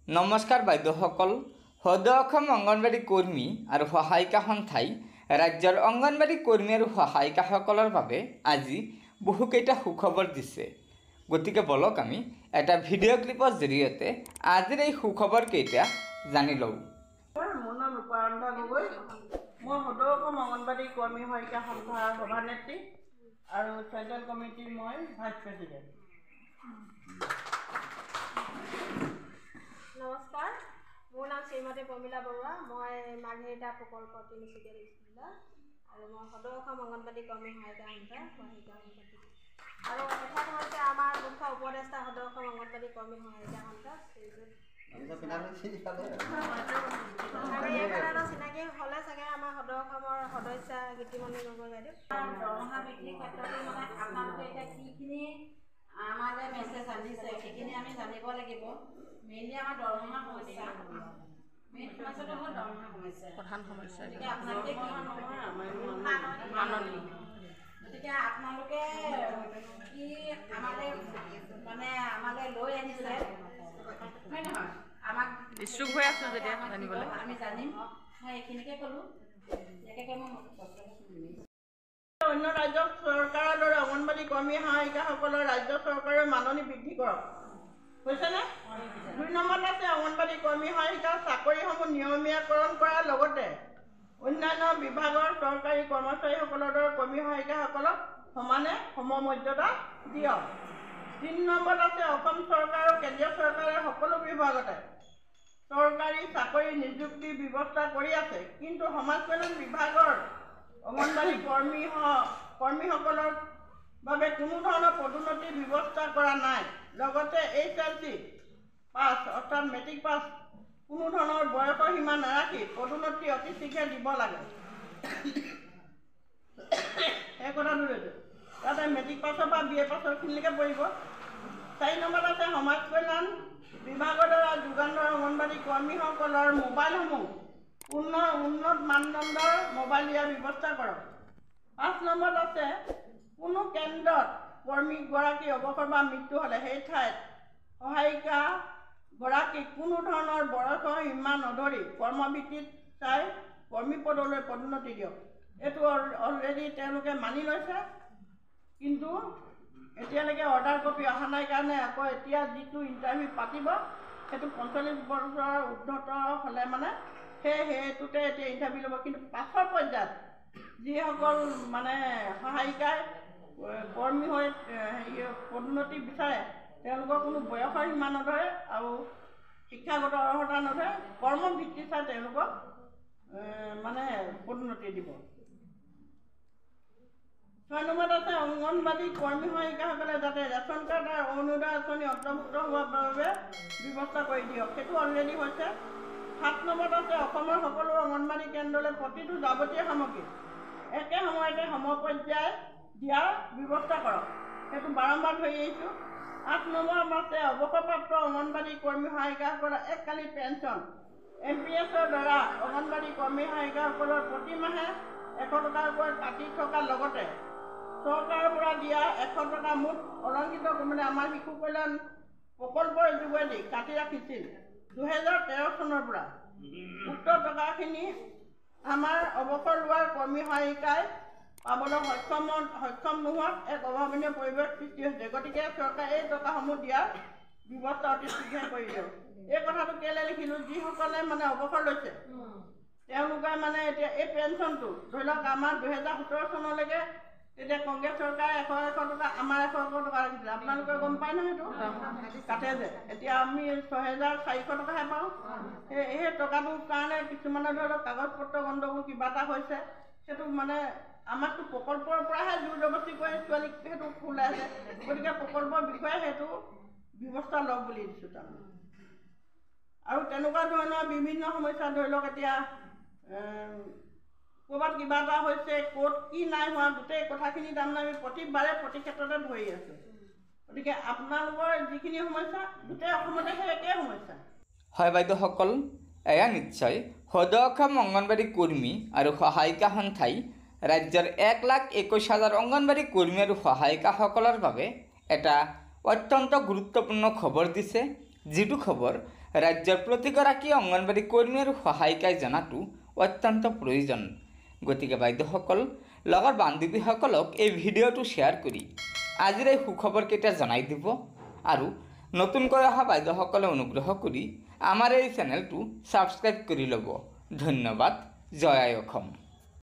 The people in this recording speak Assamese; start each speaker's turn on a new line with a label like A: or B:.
A: নমস্কাৰ বাইদেউসকল। সদৌ অসম অংগনবাড়ী কৰ্মী আৰু সহায়িকা সন্থাই ৰাজ্যৰ অংগনবাড়ী কৰ্মী আৰু সহায়িকাসকলৰ বাবে আজি বহুকেইটা সুখবৰ দিছে। গতিকে বলক আমি এটা ভিডিঅ' ক্লিপৰ জৰিয়তে আজিৰ এই সুখবৰকেইটা জানি লওঁ।
B: মোৰ নাম ৰূপাৰন্ধা গগৈ। মই সদৌ অসম অংগনবাড়ী কৰ্মী সহায়িকা সন্থাৰ সভানেত্ৰী আৰু চেণ্ট্ৰেল কমিটিৰ মই ভাইচ প্ৰেচিডেণ্ট।
C: নমস্কাৰ, মোৰ নাম শ্ৰীমতী প্ৰমীলা বৰুৱা। মই মাৰ্ঘেৰিটা প্ৰকল্প তিনিচুকীয়া ডিষ্ট্ৰিক্টৰ আৰু মই সদৌ অসম অংগনবাড়ী কৰ্মী সহায়িকা সন্থাৰ সহায়িকা সভাপতি। আৰু এঠাইত হৈছে আমাৰ মুখ্য উপদেষ্টা সদৌ অসম অংগনবাড়ী কৰ্মী সহায়িকা সন্থা চিনাকি হ'লে চাগে আমাৰ সদৌ অসমৰ সদস্যা গীতিমণি গগৈ বাইদেউ।
D: দৰমহা বৃদ্ধিৰ ক্ষেত্ৰতো মানে আপোনালোকে এতিয়া কিখিনি আমালৈ মেছেজ আনিছে সেইখিনি আমি জানিব লাগিব। মেইনলি আমাৰ দৰমহা সমস্যা, মেইন সমস্যাটো হ'ল দৰমহা সমস্যা, প্ৰধান সমস্যা। গতিকে আপোনালোকে মাননি, গতিকে আপোনালোকে কি আমালৈ লৈ আহিছে হয় নহয়, আমাক
B: ইচ্ছুক হৈ আছোঁ যেতিয়া জানিবলৈ
D: আমি জানিম। মই এইখিনিকে ক'লোঁ, ইয়াকে মই
B: অন্য ৰাজ্য চৰকাৰৰ দৰে অংগনবাড়ী কৰ্মী সহায়িকাসকলৰ ৰাজ্য চৰকাৰৰ মাননি বৃদ্ধি কৰক। হৈছেনে? ২ নম্বৰত আছে অংগনবাড়ী কৰ্মী সহায়িকাৰ চাকৰিসমূহ নিয়মীয়াকৰণ কৰাৰ লগতে অন্যান্য বিভাগৰ চৰকাৰী কৰ্মচাৰীসকলৰ দৰে কৰ্মী সহায়িকাসকলক সমানে সমমৰ্যাদা দিয়ক। ৩ নম্বৰত আছে অসম চৰকাৰ আৰু কেন্দ্ৰীয় চৰকাৰে সকলো বিভাগতে চৰকাৰী চাকৰি নিযুক্তিৰ ব্যৱস্থা কৰি আছে, কিন্তু সমাজ কল্যাণ বিভাগৰ অংগনবাড়ী কৰ্মীসকলৰ বাবে কোনো ধৰণৰ পদোন্নতিৰ ব্যৱস্থা কৰা নাই। লগতে HLC পাছ অৰ্থাৎ মেট্ৰিক পাছ কোনো ধৰণৰ বয়সৰ সীমা নাৰাখি পদোন্নতি অতি শীঘ্ৰে দিব লাগে। সেই কথাটো লৈছে তাতে মেট্ৰিক পাছৰ পৰা BA পাছৰখিনিলৈকে পৰিব। ৪ নম্বৰত আছে সমাজ কল্যাণ বিভাগৰ দ্বাৰা যোগান ধৰা অংগনবাড়ী কৰ্মীসকলৰ মোবাইলসমূহ উন্নত মানদণ্ডৰ মোবাইল দিয়াৰ ব্যৱস্থা কৰক। ৫ নম্বৰত আছে কোনো কেন্দ্ৰত কৰ্মীগৰাকী অৱসৰ বা মৃত্যু হ'লে সেই ঠাইত সহায়িকাগৰাকীক কোনো ধৰণৰ বয়সৰ সীমা নধৰি কৰ্মভিত্তিত চাই কৰ্মী পদলৈ পদোন্নতি দিয়ক। এইটো অলৰেডি তেওঁলোকে মানি লৈছে, কিন্তু এতিয়ালৈকে অৰ্ডাৰ কপি অহা নাই কাৰণে আকৌ এতিয়া যিটো ইণ্টাৰভিউ পাতিব সেইটো ৪৫ বছৰৰ ঊৰ্ধ্বত হ'লে মানে সেইটোতে এতিয়া ইণ্টাৰভিউ ল'ব। কিন্তু পাছৰ পৰ্যায়ত যিসকল মানে সহায়িকাই কৰ্মী হৈ পদোন্নতি বিচাৰে তেওঁলোকৰ কোনো বয়সৰ সীমা নধৰে আৰু শিক্ষাগত অৰ্হতা নধৰে, কৰ্মভিত্তি চাই তেওঁলোকক মানে পদোন্নতি দিব। ৬ নম্বৰত আছে অংগনবাড়ী কৰ্মী সহায়িকাসকলে যাতে ৰেচন কাৰ্ড আৰু অৰুণোদয় আঁচনি অন্তৰ্ভুক্ত হোৱাৰ বাবে ব্যৱস্থা কৰি দিয়ক, সেইটো অলৰেডি হৈছে। ৭ নম্বৰত আছে অসমৰ সকলো অংগনবাড়ী কেন্দ্ৰলৈ প্ৰতিটো যাৱতীয় সামগ্ৰী একে সময়তে সমপৰ্যায় দিয়াৰ ব্যৱস্থা কৰক, সেইটো বাৰম্বাৰ ধৰি আহিছোঁ। ৮ নম্বৰত আছে অৱসৰপ্ৰাপ্ত অংগনবাড়ী কৰ্মী সহায়িকাসকলৰ এককালীন পেঞ্চন MPSৰ দ্বাৰা অংগনবাড়ী কৰ্মী সহায়িকাসকলৰ প্ৰতি মাহে ১০০ টকাকৈ কাটি থকাৰ লগতে চৰকাৰৰ পৰা দিয়া ১০০ টকা মুঠ অলংকৃত মানে আমাৰ শিশু কল্যাণ প্ৰকল্পৰ যোগেদি কাটি ৰাখিছিল ২০১৩ চনৰ পৰা। উক্ত টকাখিনি আমাৰ অৱসৰ লোৱাৰ কৰ্মী সহায়িকাই পাবলৈ সক্ষম নোহোৱাত এক অভাৱনীয় পৰিৱেশ সৃষ্টি হৈছে। গতিকে চৰকাৰে এই টকাসমূহ দিয়াৰ ব্যৱস্থা অতি শীঘ্ৰে কৰি দিয়ক। এই কথাটো কেলৈ লিখিলোঁ, যিসকলে মানে অৱসৰ লৈছে তেওঁলোকে মানে এতিয়া এই পেঞ্চনটো ধৰি লওক আমাৰ ২০১৭ চনলৈকে তেতিয়া কংগ্ৰেছ চৰকাৰে ১০০ টকা আমাৰ ১০০ টকা ৰাখিছিলে, আপোনালোকে গম পায় নহয় সেইটো কাটে যে। এতিয়া আমি ৬,৪০০ টকাহে পাওঁ। সেই টকাটোৰ কাৰণে কিছুমানে ধৰি লওক কাগজ পত্ৰ গণ্ডগোল কিবা এটা হৈছে, সেইটো মানে আমাকতো প্ৰকল্পৰ পৰাহে জোৰ জবস্তি কৰি ছোৱালীক সেইটো খোলাই আছে। গতিকে প্ৰকল্পৰ বিষয়ে সেইটো ব্যৱস্থা লওক বুলি দিছোঁ তাৰমানে। আৰু তেনেকুৱা ধৰণৰ বিভিন্ন সমস্যা ধৰি লওক এতিয়া ক'ৰবাত কিবা এটা হৈছে, ক'ত কি নাই হোৱা, গোটেই কথাখিনি তাৰমানে আমি প্ৰতিবাৰে প্ৰতি ক্ষেত্ৰতে ধৰি আছোঁ। গতিকে আপোনালোকৰ যিখিনি সমস্যা গোটেই অসমতে সেই একেই সমস্যা।
A: হয় বাইদেউসকল, এয়া নিশ্চয় সদৌ অসম অংগনবাড়ী কৰ্মী আৰু সহায়িকা সন্থাই ৰাজ্যৰ ১,২১,০০০ অংগনবাড়ী কৰ্মী আৰু সহায়িকাসকলৰ বাবে এটা অত্যন্ত গুৰুত্বপূৰ্ণ খবৰ দিছে, যিটো খবৰ ৰাজ্যৰ প্ৰতিগৰাকী অংগনবাড়ী কৰ্মী আৰু সহায়িকাই জনাটো অত্যন্ত প্ৰয়োজন। গতিকে বাইদেউসকল, লগৰ বান্ধৱীসকলক এই ভিডিঅ'টো শ্বেয়াৰ কৰি আজিৰ এই সুখবৰকেইটা জনাই দিব আৰু নতুনকৈ অহা বাইদেউসকলে অনুগ্ৰহ কৰি আমাৰ এই চেনেলটো ছাবস্ক্ৰাইব কৰি ল'ব। ধন্যবাদ। জয় আই অসম।